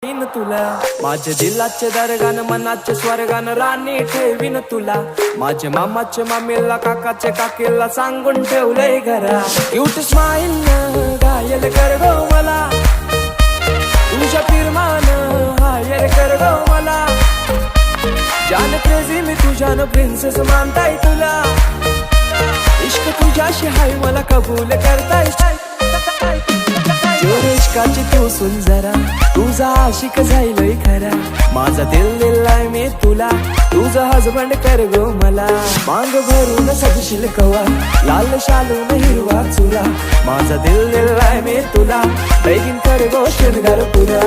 ठेवीन तुला माझ्या दिलाचे दरगान मनाचे स्वर्गान राणी ठेवीन तुला माझ्या मामाचे मामीला काकाचे काकीला सांगून ठेवलंय घरा क्यूट स्माइल न घायल कर गो मला तुझ्या फिरमान हायर कर गो मला जान क्रेझी मी तुझ्यानं प्रिन्सेस मानताय तुला इश्क तुझ्याशी हाय मला कबूल करताय इश्काची तू सुन जरा तुझा आशिक जाईलय खरा माझा दिल दिलाय मी तुला तुझा हजबंड कर गो मला मांग भरून सजशील कवा लाल शालून हिरवा चुरा माझा दिल दिलाय मी तुला लगीन कर गो शृंगार पुरा